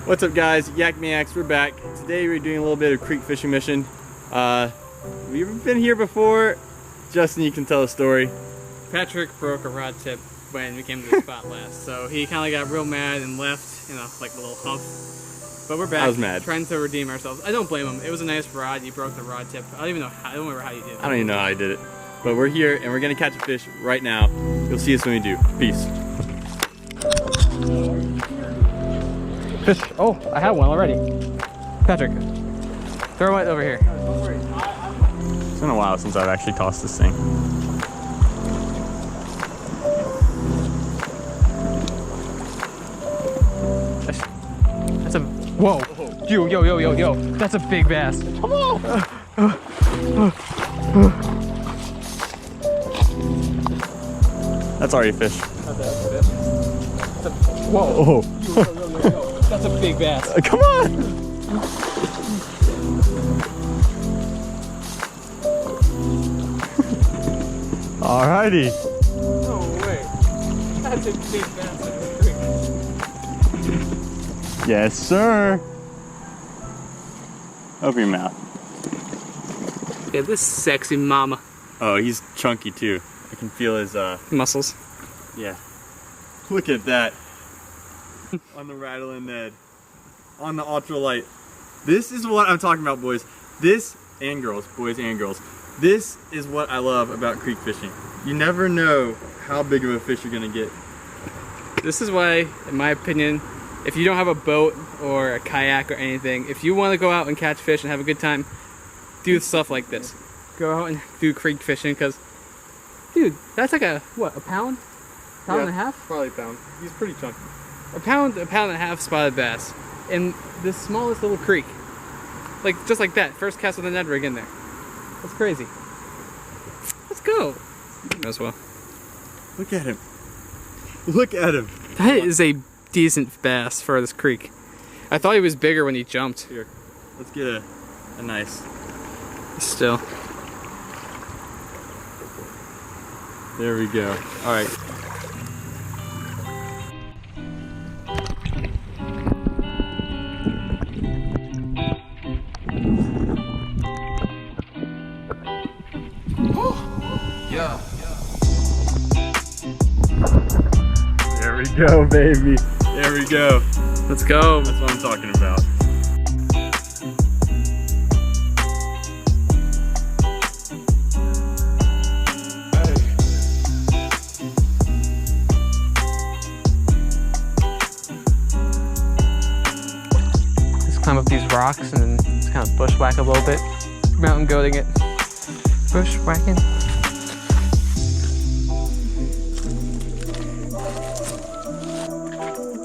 What's up guys, Yak Maniacs, we're back. Today we're doing a little bit of creek fishing mission. We've been here before. Justin, you can tell a story. Patrick broke a rod tip when we came to the spot last, so he kind of got real mad and left, you know, like a little hump. But we're back. I was mad. Trying to redeem ourselves. I don't blame him. It was a nice rod. You broke the rod tip. I don't even know how, I don't remember how you did it. I don't even know how I did it. But we're here and we're gonna catch a fish right now. You'll see us when we do. Peace. Fish. Oh, I have one already. Patrick, throw it over here. It's been a while since I've actually tossed this thing. That's a, whoa. Yo. That's a big bass. Come on. That's already a fish. Whoa. Oh. Yo. That's a big bass. Come on. Alrighty. No way. That's a big bass in the creek. Yes, sir. Open your mouth. Yeah, this sexy mama. Oh, he's chunky too. I can feel his Muscles. yeah. Look at that. On the rattling Ned. On the ultralight. This is what I'm talking about, boys. This and girls, boys and girls. This is what I love about creek fishing. You never know how big of a fish you're gonna get. This is why, in my opinion, if you don't have a boat or a kayak or anything, if you want to go out and catch fish and have a good time, do stuff like this. Go out and do creek fishing, because, dude, that's like a, what, a pound? Pound and a half? Probably a pound. He's pretty chunky. A pound and a half spotted bass in the smallest little creek. Like, just like that. First cast with a Ned rig in there. That's crazy. Let's go. As well. Look at him. Look at him. That is a decent bass for this creek. I thought he was bigger when he jumped. Here, let's get a nice. Still. There we go. All right. Yeah. There we go, baby. There we go. Let's go. That's what I'm talking about. Just climb up these rocks and then just kind of bushwhack a little bit. Mountain goating it. Bushwhacking.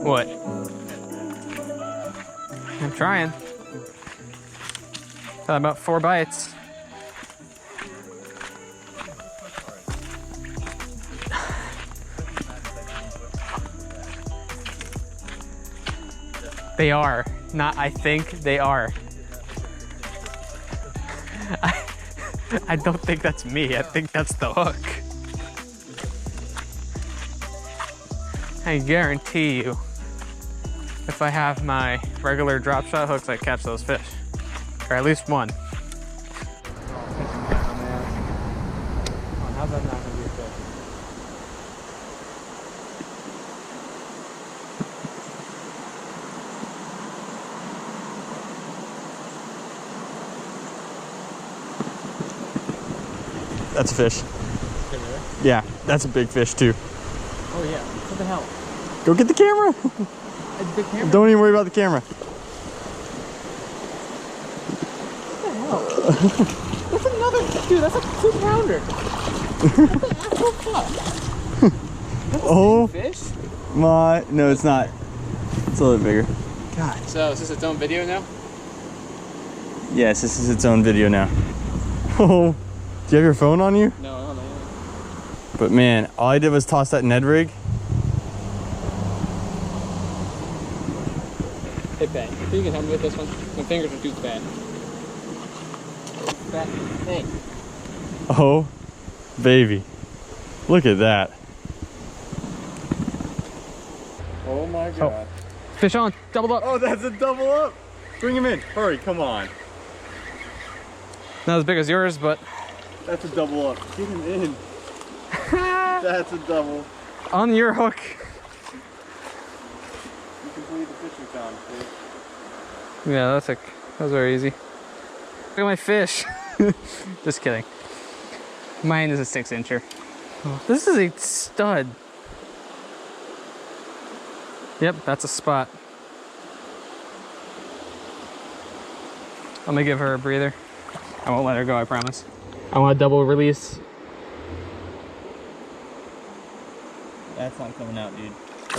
What? I'm trying. Got about 4 bites. They are. Not I think, they are. I don't think that's me. I think that's the hook. I guarantee you, if I have my regular drop shot hooks, I catch those fish. Or at least one. How's that not gonna be a fish? That's a fish. Yeah, that's a big fish too. Oh yeah, what the hell? Go get the camera. The camera? Don't even worry about the camera. What the hell? That's another, dude, that's a 2-pounder. That's an actual fuck. That's a Oh big fish? my, no it's not. It's a little bit bigger. God. So is this its own video now? Yes, this is its own video now. Oh, do you have your phone on you? No, I don't know. But man, all I did was toss that Ned rig. Hey, Ben, you can help me with this one? My fingers are too fat. Fat. Hey. Oh, baby. Look at that. Oh my God. Fish on, doubled up. Oh, that's a double up. Bring him in. Hurry, come on. Not as big as yours, but. That's a double up. Get him in. That's a double. On your hook. You completed the fishing challenge, dude. Yeah, that was very easy. Look at my fish. Just kidding. Mine is a 6-incher. This is a stud. Yep, that's a spot. I'm gonna give her a breather. I won't let her go, I promise. I want a double release. That's not coming out, dude.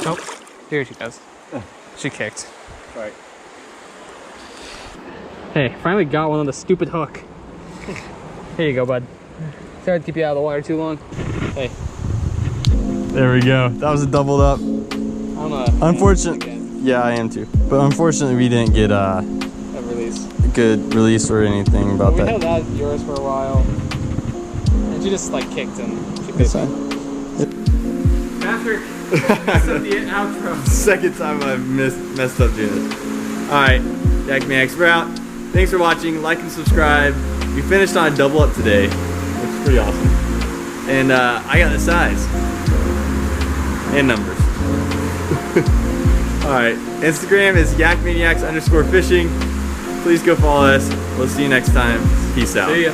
Nope. Here she goes. She kicked. Right. Hey, finally got one on the stupid hook. Here you go, bud. Sorry to keep you out of the water too long. Hey. There we go. That was a doubled up. I'm Unfortunate. Yeah, I am too. But unfortunately, we didn't get a release. A good release or anything about We that. held out yours for a while, and she just like kicked and she That's fine. Patrick, messed up the outro. Second time I've messed up doing this. Alright, Yak Max, we're out. Thanks for watching. Like and subscribe. We finished on a double up today, which is pretty awesome. And I got the size. And numbers. Alright, Instagram is yakmaniacs_fishing. Please go follow us. We'll see you next time. Peace out. See ya.